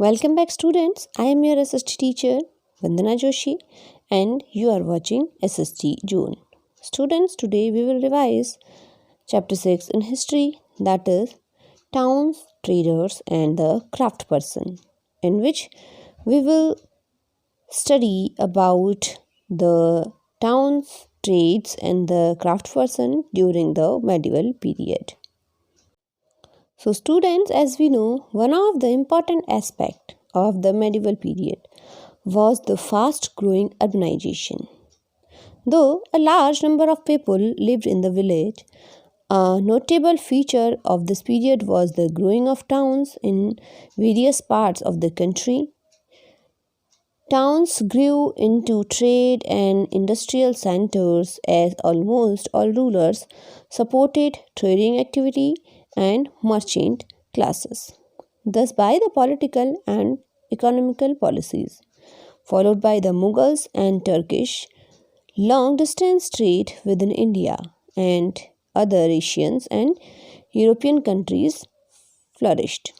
Welcome back, students. I am your SST teacher, Vandana Joshi, and you are watching SST June. Students, today we will revise Chapter 6 in History, that is, Towns, Traders, and the Craftsperson, in which we will study about the towns, trades, and the craftsperson during the medieval period. So students, as we know, one of the important aspects of the medieval period was the fast growing urbanization. Though a large number of people lived in the village, a notable feature of this period was the growing of towns in various parts of the country. Towns grew into trade and industrial centers as almost all rulers supported trading activity and merchant classes. Thus, by the political and economical policies followed by the Mughals and Turkish, long distance trade within India and other Asian and European countries flourished.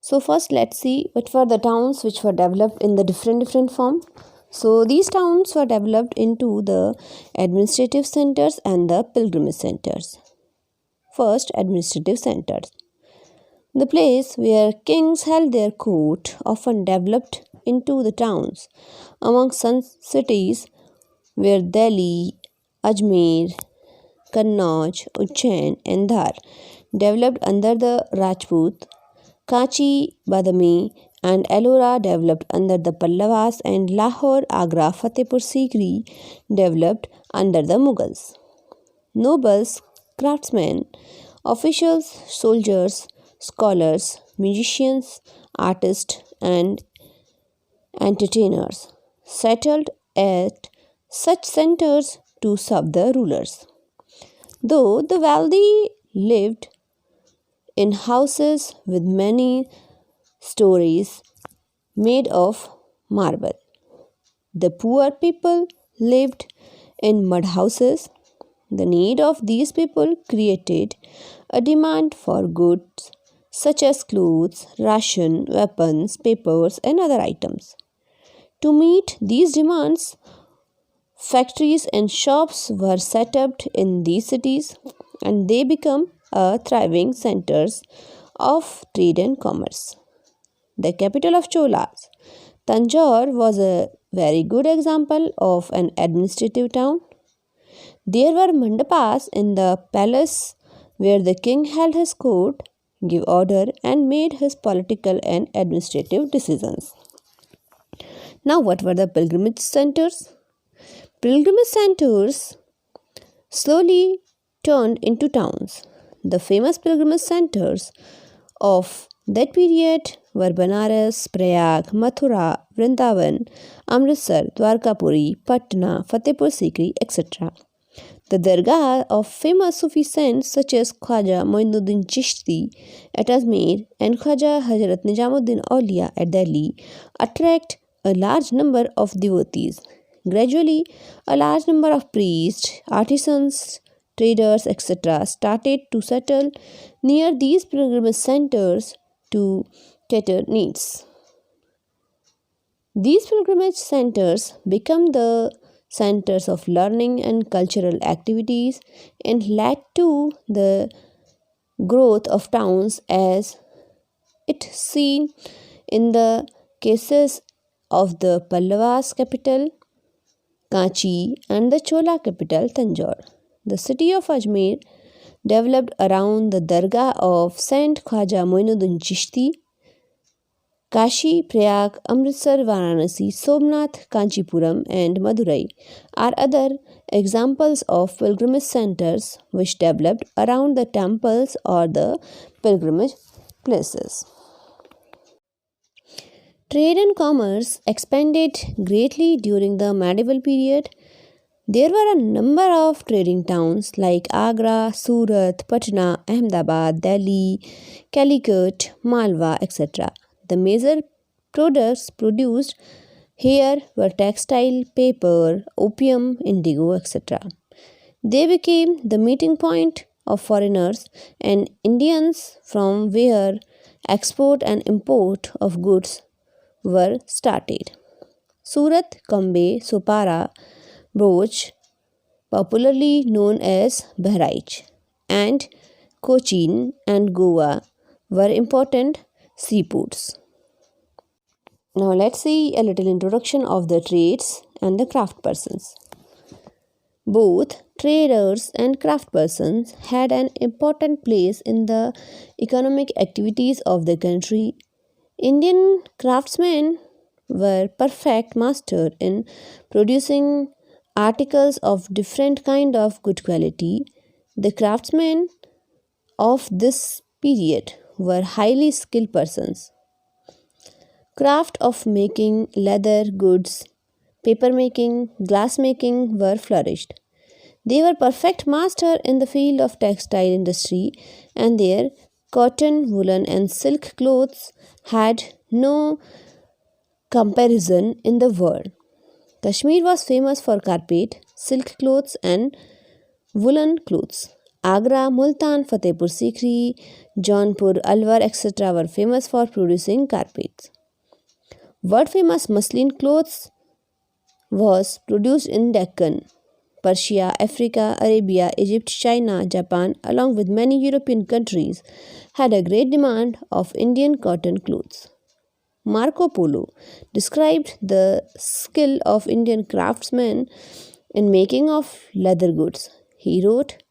So first let's see what were the towns which were developed in the different form. So these towns were developed into the administrative centers and the pilgrimage centers. First, administrative centers. The place where kings held their court often developed into the towns. Among some cities were Delhi, Ajmer, Kannauj, Ujjain and Dhar, developed under the Rajput. Kachi, Badami and Ellora developed under the Pallavas, and Lahore, Agra, Fatehpur Sikri developed under the Mughals. Nobles, craftsmen, officials, soldiers, scholars, musicians, artists and entertainers settled at such centers to serve the rulers. Though the wealthy lived in houses with many stories made of marble, the poor people lived in mud houses. The need of these people created a demand for goods such as clothes, ration, weapons, papers, and other items. To meet these demands, factories and shops were set up in these cities, and they became thriving centers of trade and commerce. The capital of Cholas, Tanjore, was a very good example of an administrative town. There were mandapas in the palace where the king held his court, gave order, and made his political and administrative decisions. Now, what were the pilgrimage centers? Pilgrimage centers slowly turned into towns. The famous pilgrimage centers of that period were Banaras, Prayag, Mathura, Vrindavan, Amritsar, Dwarkapuri, Patna, Fatehpur Sikri, etc. The dargah of famous Sufi saints such as Khwaja Moinuddin Chishti at Ajmer and Khwaja Hazrat Nizamuddin Aulia at Delhi attract a large number of devotees. Gradually, a large number of priests, artisans, traders, etc. started to settle near these pilgrimage centers to cater needs. These pilgrimage centers become the centers of learning and cultural activities and led to the growth of towns as it seen in the cases of the Pallavas capital Kachi and the Chola capital Tanjore. The city of Ajmer developed around the dargah of Saint Khwaja Moinuddin Chishti. Kashi, Prayag, Amritsar, Varanasi, Somnath, Kanchipuram and Madurai are other examples of pilgrimage centers which developed around the temples or the pilgrimage places. Trade and commerce expanded greatly during the medieval period. There were a number of trading towns like Agra, Surat, Patna, Ahmedabad, Delhi, Calicut, Malwa, etc. The major products produced here were textile, paper, opium, indigo, etc. They became the meeting point of foreigners and Indians from where export and import of goods were started. Surat, Kambe, Sopara, Brooch, popularly known as Bahraich, and Cochin and Goa were important seaports. Now let's see a little introduction of the trades and the craftspersons. Both traders and craftspersons had an important place in the economic activities of the country. Indian craftsmen were perfect masters in producing articles of different kind of good quality. The craftsmen of this period were highly skilled persons. Craft of making leather goods, paper making, glass making were flourished. They were perfect master in the field of textile industry, and their cotton, woolen and silk clothes had no comparison in the world. Kashmir was famous for carpet, silk clothes and woolen clothes. Agra, Multan, Fatehpur Sikri, Jaunpur, Alwar, etc. were famous for producing carpets. World famous muslin clothes was produced in Deccan, Persia, Africa, Arabia, Egypt, China, Japan, along with many European countries, had a great demand of Indian cotton clothes. Marco Polo described the skill of Indian craftsmen in making of leather goods. He wrote,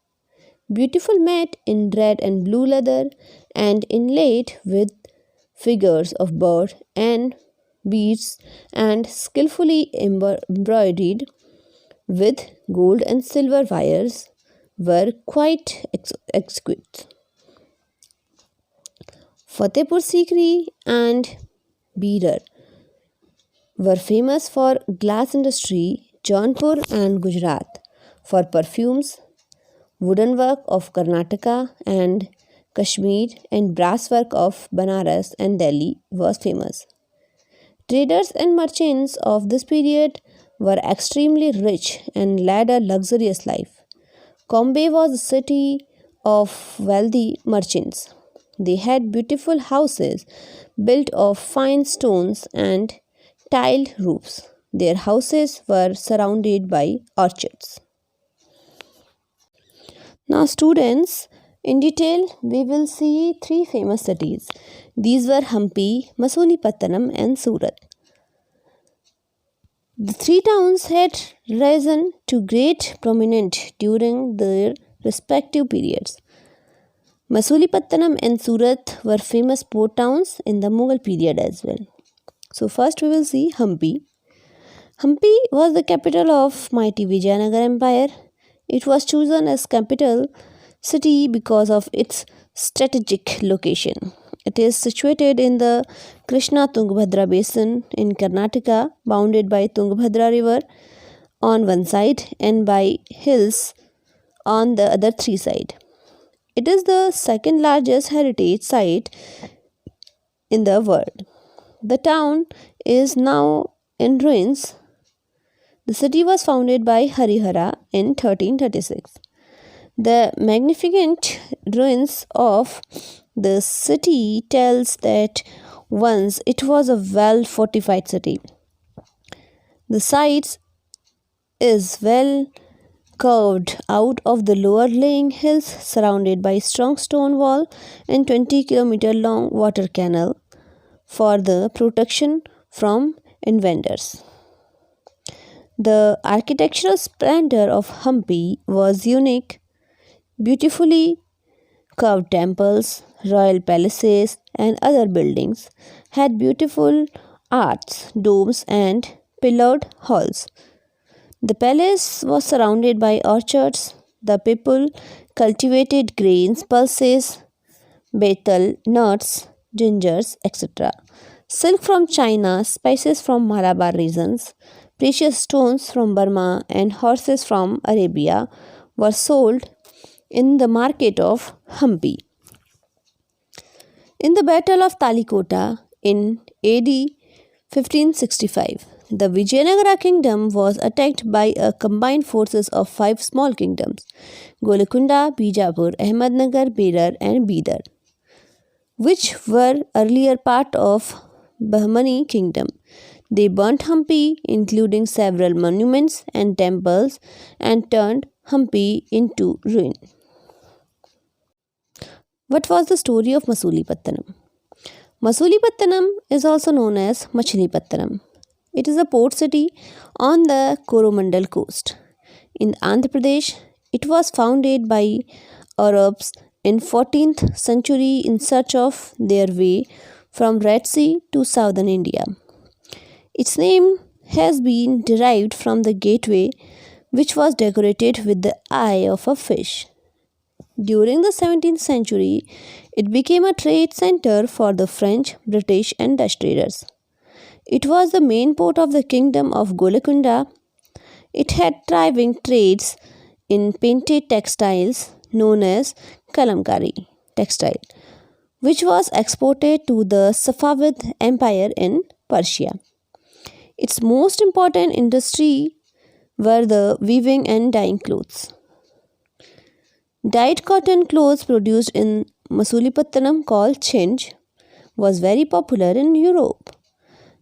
"Beautiful made in red and blue leather and inlaid with figures of bird and beads and skillfully embroidered with gold and silver wires were quite exquisite." Fatehpur Sikri and Bearer were famous for glass industry, Jaunpur and Gujarat for perfumes, wooden work of Karnataka and Kashmir, and brass work of Banaras and Delhi was famous. Traders and merchants of this period were extremely rich and led a luxurious life. Bombay was a city of wealthy merchants. They had beautiful houses built of fine stones and tiled roofs. Their houses were surrounded by orchards. Now, students, in detail, we will see three famous cities. These were Hampi, Masulipatanam, and Surat. The three towns had risen to great prominence during their respective periods. Masulipatanam and Surat were famous port towns in the Mughal period as well. So first we will see Hampi. Hampi was the capital of mighty Vijayanagar Empire. It was chosen as capital city because of its strategic location. It is situated in the Krishna-Tungabhadra basin in Karnataka, bounded by Tungabhadra river on one side and by hills on the other three sides. It is the second largest heritage site in the world. The town is now in ruins. The city was founded by Harihara in 1336. The magnificent ruins of the city tells that once it was a well-fortified city. The site is well carved out of the lower lying hills, surrounded by strong stone wall and 20-kilometer long water canal for the protection from invaders. The architectural splendor of Hampi was unique. Beautifully carved temples, royal palaces, and other buildings had beautiful arches, domes, and pillared halls. The palace was surrounded by orchards. The people cultivated grains, pulses, betel, nuts, gingers, etc. Silk from China, spices from Malabar regions, precious stones from Burma, and horses from Arabia were sold in the market of Hampi. In the Battle of Talikota in AD 1565, the Vijayanagara kingdom was attacked by a combined forces of 5 small kingdoms: Golconda, Bijapur, Ahmednagar, Berar, and Bidar. which were earlier part of Bahmani kingdom. They burnt Hampi, including several monuments and temples, and turned Hampi into ruin. What was the story of Masulipattanamu? Masulipattanamu is also known as Machilipattanam. It is a port city on the Coromandel coast. In Andhra Pradesh, it was founded by Arabs in 14th century in search of their way from Red Sea to southern India. Its name has been derived from the gateway, which was decorated with the eye of a fish. During the 17th century, it became a trade center for the French, British, and Dutch traders. It was the main port of the kingdom of Golconda. It had thriving trades in painted textiles known as kalamkari textile, which was exported to the Safavid Empire in Persia. Its most important industry were the weaving and dyeing clothes. Dyed cotton clothes produced in Masulipattanamu called chinch was very popular in Europe.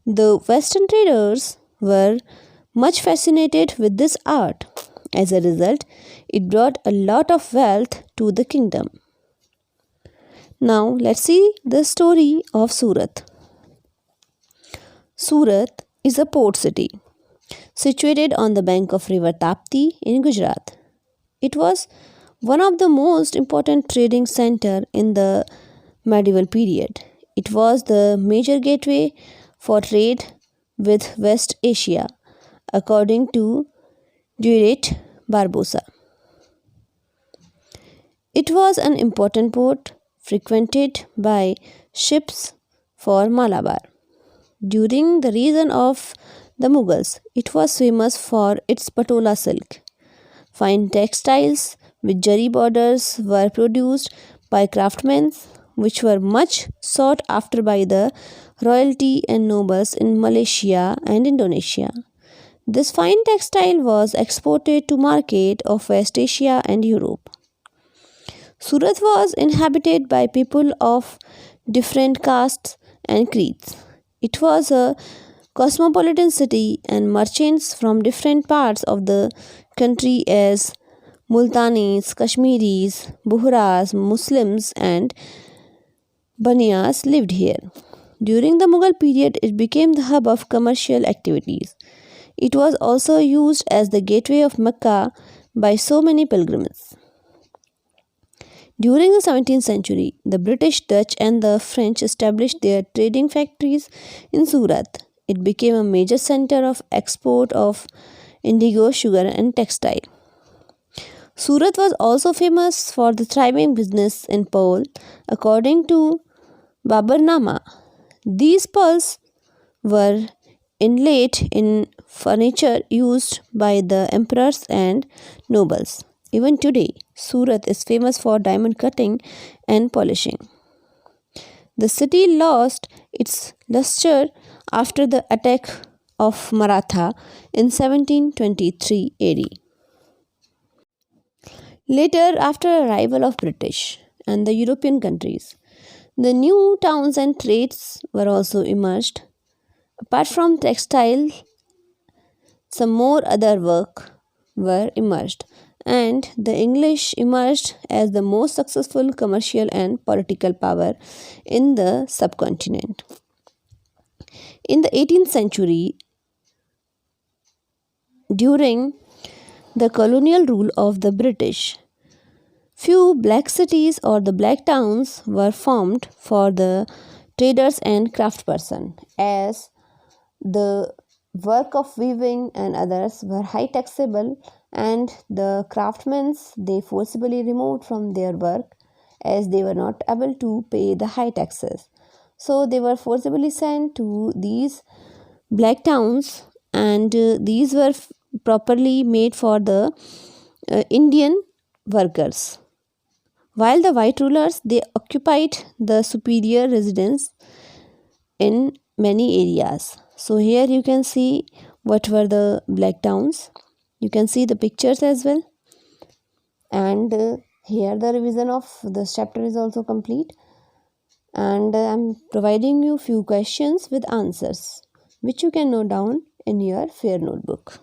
The Western traders were much fascinated with this art. As a result, it brought a lot of wealth to the kingdom. Now let's see the story of Surat. Surat is a port city situated on the bank of river Tapti in Gujarat. It was one of the most important trading center in the medieval period. It was the major gateway for trade with West Asia, according to Duret Barbosa. It was an important port frequented by ships for Malabar. During the reign of the Mughals, it was famous for its patola silk. Fine textiles with jari borders were produced by craftsmen, which were much sought after by the royalty and nobles in Malaysia and Indonesia. This fine textile was exported to market of West Asia and Europe. Surat was inhabited by people of different castes and creeds. It was a cosmopolitan city, and merchants from different parts of the country as Multanis, Kashmiris, Bohras, Muslims, and Baniyas lived here. During the Mughal period, it became the hub of commercial activities. It was also used as the gateway of Mecca by so many pilgrims. During the 17th century, the British, Dutch, and the French established their trading factories in Surat. It became a major center of export of indigo, sugar, and textile. Surat was also famous for the thriving business in pearl. According to Babarnama, these pearls were inlaid in furniture used by the emperors and nobles. Even today, Surat is famous for diamond cutting and polishing. The city lost its luster after the attack of Maratha in 1723 AD. Later, after arrival of British and the European countries, the new towns and trades were also emerged. Apart from textile, some more other work were emerged, and the English emerged as the most successful commercial and political power in the subcontinent. In the 18th century, during the colonial rule of the British, few black cities or the black towns were formed for the traders and craftspersons, as the work of weaving and others were high taxable, and the craftsmen they forcibly removed from their work as they were not able to pay the high taxes. So they were forcibly sent to these black towns, and these were properly made for the Indian workers, while the white rulers they occupied the superior residence in many areas. So here you can see what were the black towns. You can see the pictures as well, and here the revision of this chapter is also complete. and I'm providing you few questions with answers which you can note down in your fair notebook.